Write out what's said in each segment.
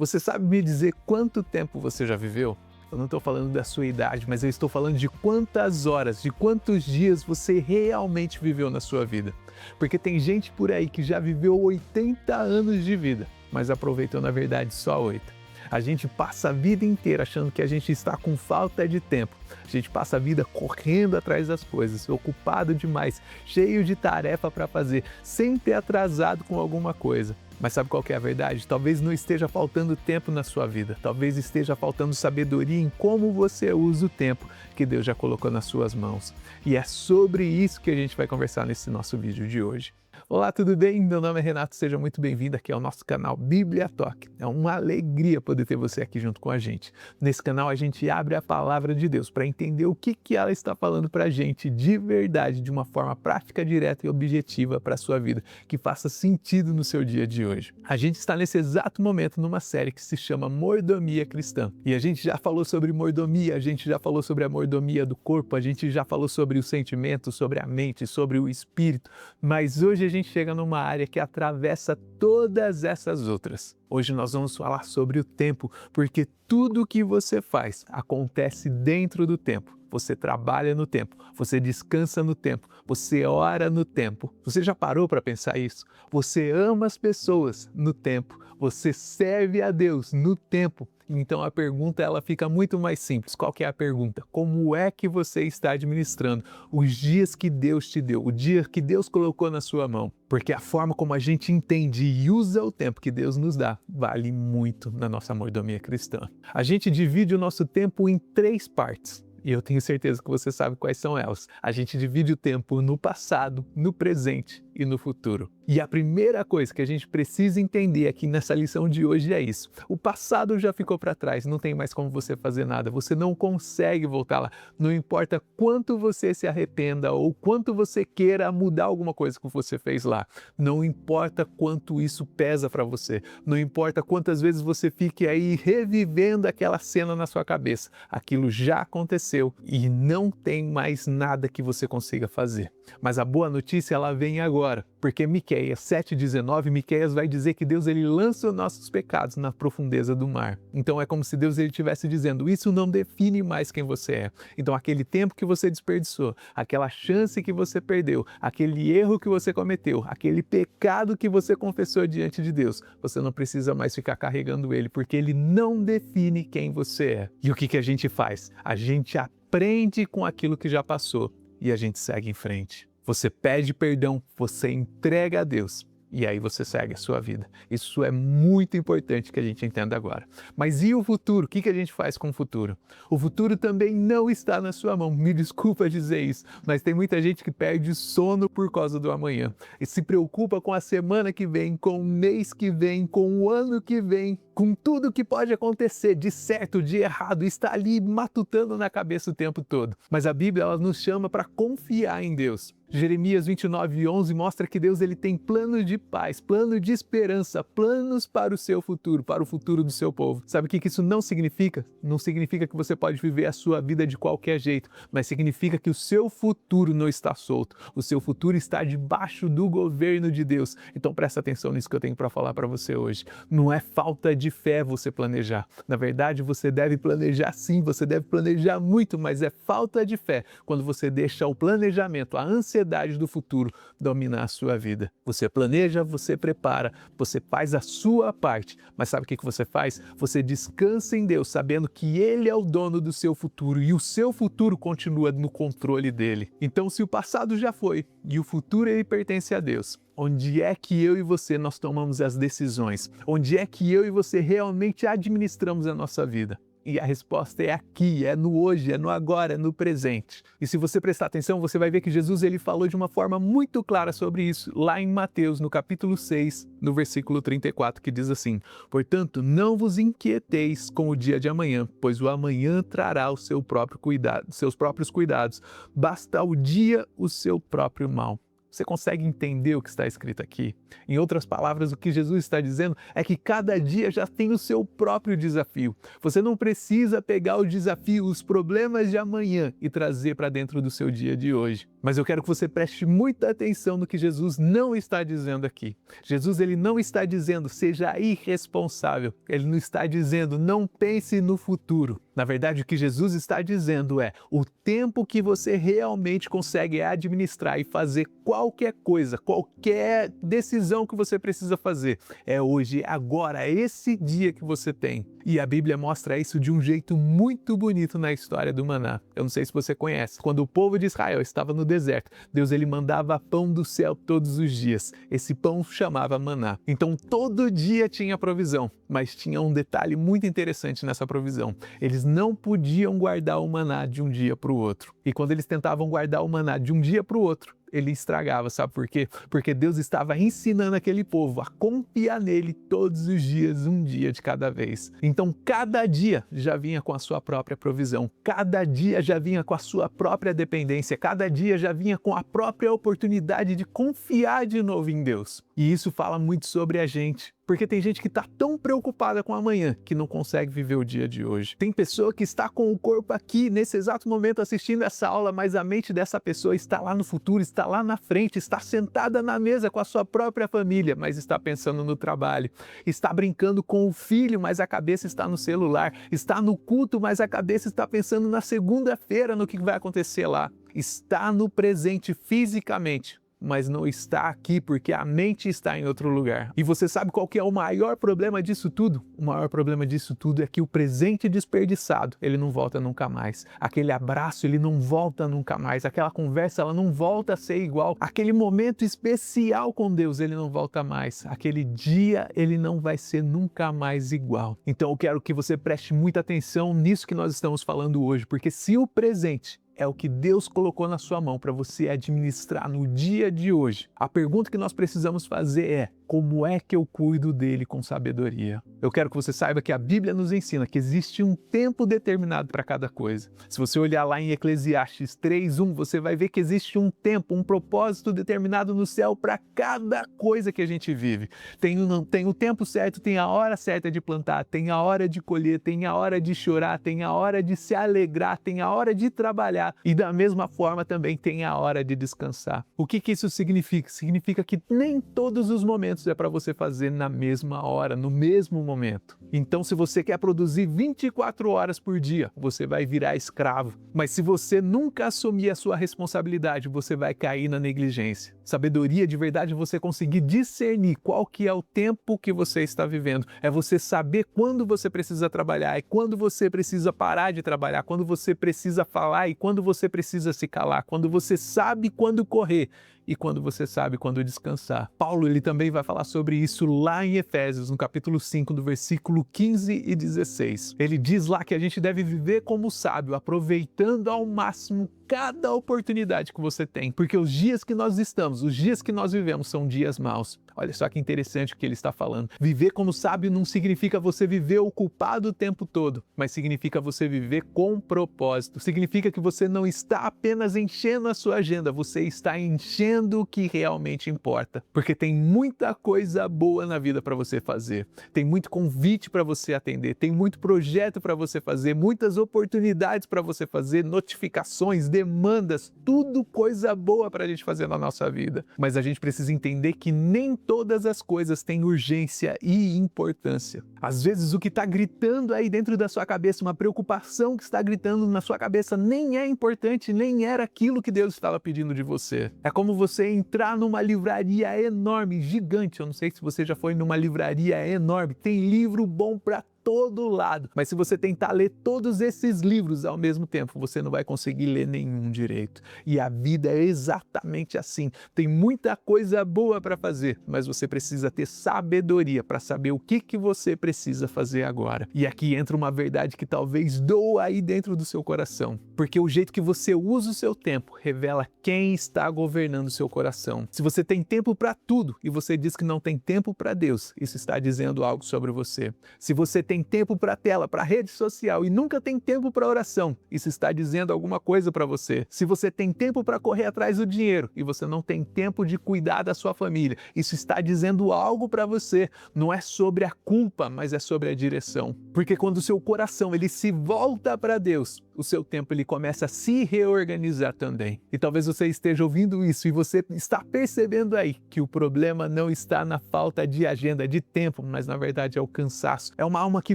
Você sabe me dizer quanto tempo você já viveu? Eu não estou falando da sua idade, mas eu estou falando de quantas horas, de quantos dias você realmente viveu na sua vida. Porque tem gente por aí que já viveu 80 anos de vida, mas aproveitou na verdade só 8. A gente passa a vida inteira achando que a gente está com falta de tempo. A gente passa a vida correndo atrás das coisas, ocupado demais, cheio de tarefa para fazer, sempre atrasado com alguma coisa. Mas sabe qual que é a verdade? Talvez não esteja faltando tempo na sua vida, talvez esteja faltando sabedoria em como você usa o tempo que Deus já colocou nas suas mãos. E é sobre isso que a gente vai conversar nesse nosso vídeo de hoje. Olá, tudo bem? Meu nome é Renato, seja muito bem-vindo aqui ao nosso canal Bíblia Talk. É uma alegria poder ter você aqui junto com a gente. Nesse canal a gente abre a palavra de Deus para entender o que ela está falando para a gente de verdade, de uma forma prática, direta e objetiva para a sua vida, que faça sentido no seu dia de hoje. A gente está nesse exato momento numa série que se chama Mordomia Cristã. E a gente já falou sobre mordomia, a gente já falou sobre a mordomia do corpo, a gente já falou sobre os sentimentos, sobre a mente, sobre o espírito, mas hoje a gente chega numa área que atravessa todas essas outras. Hoje nós vamos falar sobre o tempo, porque tudo o que você faz acontece dentro do tempo. Você trabalha no tempo, você descansa no tempo, você ora no tempo. Você já parou para pensar isso? Você ama as pessoas no tempo, você serve a Deus no tempo. Então a pergunta ela fica muito mais simples. Qual que é a pergunta? Como é que você está administrando os dias que Deus te deu, o dia que Deus colocou na sua mão? Porque a forma como a gente entende e usa o tempo que Deus nos dá vale muito na nossa mordomia cristã. A gente divide o nosso tempo em 3 partes. E eu tenho certeza que você sabe quais são elas. A gente divide o tempo no passado, no presente e no futuro. E a primeira coisa que a gente precisa entender aqui nessa lição de hoje é isso. O passado já ficou para trás, não tem mais como você fazer nada, você não consegue voltar lá. Não importa quanto você se arrependa ou quanto você queira mudar alguma coisa que você fez lá. Não importa quanto isso pesa para você. Não importa quantas vezes você fique aí revivendo aquela cena na sua cabeça. Aquilo já aconteceu e não tem mais nada que você consiga fazer. Mas a boa notícia ela vem agora, porque Miqueias 7,19, Miqueias vai dizer que Deus ele lança os nossos pecados na profundeza do mar. Então é como se Deus ele estivesse dizendo, isso não define mais quem você é. Então aquele tempo que você desperdiçou, aquela chance que você perdeu, aquele erro que você cometeu, aquele pecado que você confessou diante de Deus, você não precisa mais ficar carregando ele, porque ele não define quem você é. E o que a gente faz? A gente aprende com aquilo que já passou e a gente segue em frente. Você pede perdão, você entrega a Deus e aí você segue a sua vida. Isso é muito importante que a gente entenda agora. Mas e o futuro? O que a gente faz com o futuro? O futuro também não está na sua mão. Me desculpa dizer isso, mas tem muita gente que perde sono por causa do amanhã e se preocupa com a semana que vem, com o mês que vem, com o ano que vem, com tudo que pode acontecer de certo, de errado, está ali matutando na cabeça o tempo todo. Mas a Bíblia ela nos chama para confiar em Deus. Jeremias 29:11 mostra que Deus ele tem plano de paz, plano de esperança, planos para o seu futuro, para o futuro do seu povo. Sabe o que isso não significa? Não significa que você pode viver a sua vida de qualquer jeito, mas significa que o seu futuro não está solto. O seu futuro está debaixo do governo de Deus. Então presta atenção nisso que eu tenho para falar para você hoje. Não é falta de fé você planejar. Na verdade, você deve planejar sim, você deve planejar muito, mas é falta de fé quando você deixa o planejamento, a ansiedade do futuro dominar a sua vida. Você planeja, você prepara, você faz a sua parte, mas sabe o que você faz? Você descansa em Deus, sabendo que Ele é o dono do seu futuro e o seu futuro continua no controle dele. Então, se o passado já foi e o futuro ele pertence a Deus, onde é que eu e você nós tomamos as decisões? Onde é que eu e você realmente administramos a nossa vida? E a resposta é aqui, é no hoje, é no agora, é no presente. E se você prestar atenção, você vai ver que Jesus ele falou de uma forma muito clara sobre isso, lá em Mateus, no capítulo 6, no versículo 34, que diz assim: portanto, não vos inquieteis com o dia de amanhã, pois o amanhã trará o seu próprio cuidado, seus próprios cuidados. Basta ao dia o seu próprio mal. Você consegue entender o que está escrito aqui? Em outras palavras, o que Jesus está dizendo é que cada dia já tem o seu próprio desafio. Você não precisa pegar o desafio, os problemas de amanhã e trazer para dentro do seu dia de hoje. Mas eu quero que você preste muita atenção no que Jesus não está dizendo aqui. Jesus, ele não está dizendo seja irresponsável. Ele não está dizendo não pense no futuro. Na verdade, o que Jesus está dizendo é o tempo que você realmente consegue administrar e fazer qualquer coisa, qualquer decisão que você precisa fazer. É hoje, é agora, é esse dia que você tem. E a Bíblia mostra isso de um jeito muito bonito na história do maná. Eu não sei se você conhece. Quando o povo de Israel estava no deserto, Deus ele mandava pão do céu todos os dias. Esse pão chamava maná. Então todo dia tinha provisão, mas tinha um detalhe muito interessante nessa provisão. Eles não podiam guardar o maná de um dia para o outro. E quando eles tentavam guardar o maná de um dia para o outro, ele estragava, sabe por quê? Porque Deus estava ensinando aquele povo a confiar nele todos os dias, um dia de cada vez. Então, cada dia já vinha com a sua própria provisão, cada dia já vinha com a sua própria dependência, cada dia já vinha com a própria oportunidade de confiar de novo em Deus. E isso fala muito sobre a gente. Porque tem gente que está tão preocupada com amanhã que não consegue viver o dia de hoje. Tem pessoa que está com o corpo aqui, nesse exato momento, assistindo essa aula, mas a mente dessa pessoa está lá no futuro, está lá na frente, está sentada na mesa com a sua própria família, mas está pensando no trabalho. Está brincando com o filho, mas a cabeça está no celular. Está no culto, mas a cabeça está pensando na segunda-feira, no que vai acontecer lá. Está no presente fisicamente, mas não está aqui porque a mente está em outro lugar. E você sabe qual que é o maior problema disso tudo? O maior problema disso tudo é que o presente desperdiçado, ele não volta nunca mais. Aquele abraço, ele não volta nunca mais. Aquela conversa, ela não volta a ser igual. Aquele momento especial com Deus, ele não volta mais. Aquele dia, ele não vai ser nunca mais igual. Então eu quero que você preste muita atenção nisso que nós estamos falando hoje, porque se o presente é o que Deus colocou na sua mão para você administrar no dia de hoje, a pergunta que nós precisamos fazer é: como é que eu cuido dele com sabedoria? Eu quero que você saiba que a Bíblia nos ensina que existe um tempo determinado para cada coisa. Se você olhar lá em Eclesiastes 3:1, você vai ver que existe um tempo, um propósito determinado no céu para cada coisa que a gente vive. Tem o tempo certo, tem a hora certa de plantar, tem a hora de colher, tem a hora de chorar, tem a hora de se alegrar, tem a hora de trabalhar. E da mesma forma também tem a hora de descansar. O que isso significa? Significa que nem todos os momentos é para você fazer na mesma hora, no mesmo momento. Então, se você quer produzir 24 horas por dia, você vai virar escravo. Mas se você nunca assumir a sua responsabilidade, você vai cair na negligência. Sabedoria de verdade é você conseguir discernir qual que é o tempo que você está vivendo. É você saber quando você precisa trabalhar e quando você precisa parar de trabalhar, quando você precisa falar e quando você precisa se calar, quando você sabe quando correr e quando você sabe quando descansar. Paulo ele também vai falar sobre isso lá em Efésios, no capítulo 5, do versículo 15 e 16. Ele diz lá que a gente deve viver como sábio, aproveitando ao máximo cada oportunidade que você tem, porque os dias que nós estamos, os dias que nós vivemos são dias maus. Olha só que interessante o que ele está falando. Viver como sábio não significa você viver ocupado o tempo todo, mas significa você viver com propósito. Significa que você não está apenas enchendo a sua agenda, você está enchendo o que realmente importa. Porque tem muita coisa boa na vida para você fazer. Tem muito convite para você atender, tem muito projeto para você fazer, muitas oportunidades para você fazer, notificações, demandas, tudo coisa boa para a gente fazer na nossa vida. Mas a gente precisa entender que nem todas as coisas têm urgência e importância. Às vezes o que está gritando aí dentro da sua cabeça, uma preocupação que está gritando na sua cabeça nem é importante, nem era aquilo que Deus estava pedindo de você. É como você entrar numa livraria enorme, gigante, eu não sei se você já foi numa livraria enorme, tem livro bom para todo lado, mas se você tentar ler todos esses livros ao mesmo tempo, você não vai conseguir ler nenhum direito. E a vida é exatamente assim. Tem muita coisa boa para fazer, mas você precisa ter sabedoria para saber o que você precisa fazer agora. E aqui entra uma verdade que talvez doa aí dentro do seu coração, porque o jeito que você usa o seu tempo revela quem está governando o seu coração. Se você tem tempo para tudo e você diz que não tem tempo para Deus, isso está dizendo algo sobre você. Se você tem tempo para tela, para rede social e nunca tem tempo para oração, isso está dizendo alguma coisa para você. Se você tem tempo para correr atrás do dinheiro e você não tem tempo de cuidar da sua família, isso está dizendo algo para você. Não é sobre a culpa, mas é sobre a direção. Porque quando o seu coração ele se volta para Deus, o seu tempo ele começa a se reorganizar também. E talvez você esteja ouvindo isso e você está percebendo aí que o problema não está na falta de agenda, de tempo, mas na verdade é o cansaço. É uma alma que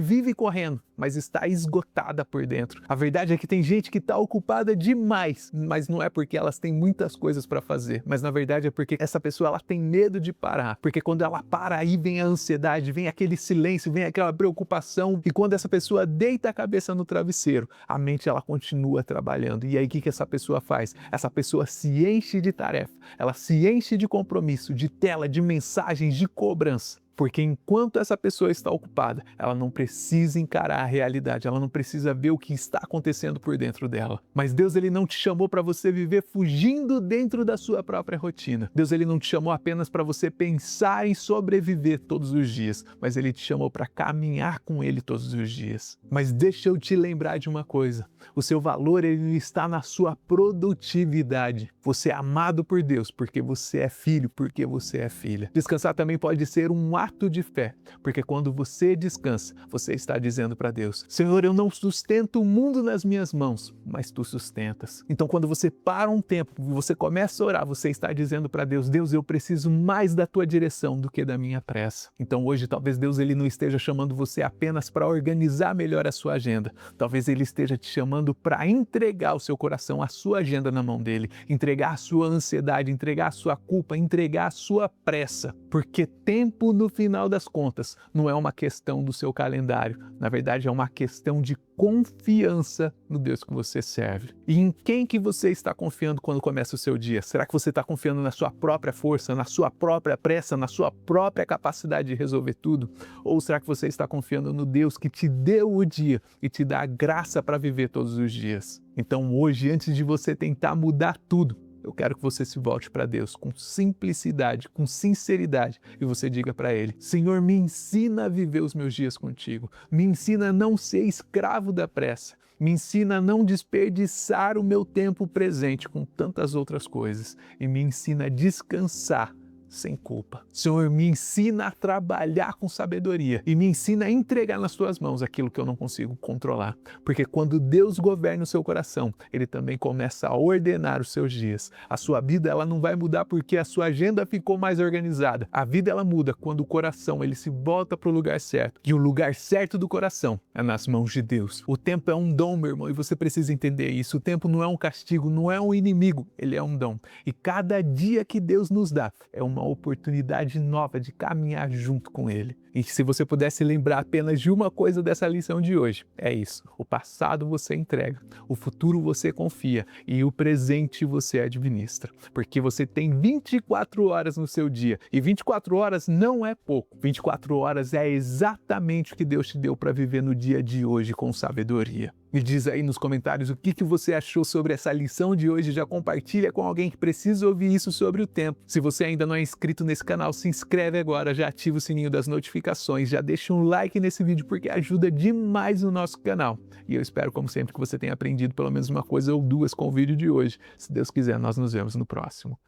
vive correndo, mas está esgotada por dentro. A verdade é que tem gente que está ocupada demais, mas não é porque elas têm muitas coisas para fazer, mas na verdade é porque essa pessoa ela tem medo de parar. Porque quando ela para, aí vem a ansiedade, vem aquele silêncio, vem aquela preocupação. E quando essa pessoa deita a cabeça no travesseiro, a mente ela continua trabalhando. E aí o que essa pessoa faz? Essa pessoa se enche de tarefa, ela se enche de compromisso, de tela, de mensagens, de cobrança. Porque enquanto essa pessoa está ocupada, ela não precisa encarar a realidade, ela não precisa ver o que está acontecendo por dentro dela. Mas Deus ele não te chamou para você viver fugindo dentro da sua própria rotina. Deus ele não te chamou apenas para você pensar em sobreviver todos os dias, mas ele te chamou para caminhar com ele todos os dias. Mas deixa eu te lembrar de uma coisa, o seu valor ele está na sua produtividade. Você é amado por Deus porque você é filho, porque você é filha. Descansar também pode ser um ato de fé, porque quando você descansa, você está dizendo para Deus: Senhor, eu não sustento o mundo nas minhas mãos, mas Tu sustentas. Então quando você para um tempo, você começa a orar, você está dizendo para Deus: Deus, eu preciso mais da Tua direção do que da minha pressa. Então hoje talvez Deus ele não esteja chamando você apenas para organizar melhor a sua agenda, talvez Ele esteja te chamando para entregar o seu coração, a sua agenda na mão dele, entregar a sua ansiedade, entregar a sua culpa, entregar a sua pressa, porque tempo no final das contas não é uma questão do seu calendário, na verdade é uma questão de confiança no Deus que você serve. E em quem que você está confiando quando começa o seu dia? Será que você está confiando na sua própria força, na sua própria pressa, na sua própria capacidade de resolver tudo? Ou será que você está confiando no Deus que te deu o dia e te dá a graça para viver todos os dias? Então hoje, antes de você tentar mudar tudo, eu quero que você se volte para Deus com simplicidade, com sinceridade e você diga para Ele: Senhor, me ensina a viver os meus dias contigo, me ensina a não ser escravo da pressa, me ensina a não desperdiçar o meu tempo presente com tantas outras coisas e me ensina a descansar sem culpa. Senhor, me ensina a trabalhar com sabedoria e me ensina a entregar nas tuas mãos aquilo que eu não consigo controlar. Porque quando Deus governa o seu coração, Ele também começa a ordenar os seus dias. A sua vida ela não vai mudar porque a sua agenda ficou mais organizada. A vida ela muda quando o coração ele se volta para o lugar certo. E o lugar certo do coração é nas mãos de Deus. O tempo é um dom, meu irmão, e você precisa entender isso. O tempo não é um castigo, não é um inimigo, ele é um dom. E cada dia que Deus nos dá é uma oportunidade nova de caminhar junto com Ele. E se você pudesse lembrar apenas de uma coisa dessa lição de hoje, é isso: o passado você entrega, o futuro você confia e o presente você administra. Porque você tem 24 horas no seu dia e 24 horas não é pouco. 24 horas é exatamente o que Deus te deu para viver no dia de hoje com sabedoria. Me diz aí nos comentários o que você achou sobre essa lição de hoje, já compartilha com alguém que precisa ouvir isso sobre o tempo. Se você ainda não é inscrito nesse canal, se inscreve agora, já ativa o sininho das notificações, já deixa um like nesse vídeo porque ajuda demais o nosso canal. E eu espero, como sempre, que você tenha aprendido pelo menos uma coisa ou duas com o vídeo de hoje. Se Deus quiser, nós nos vemos no próximo.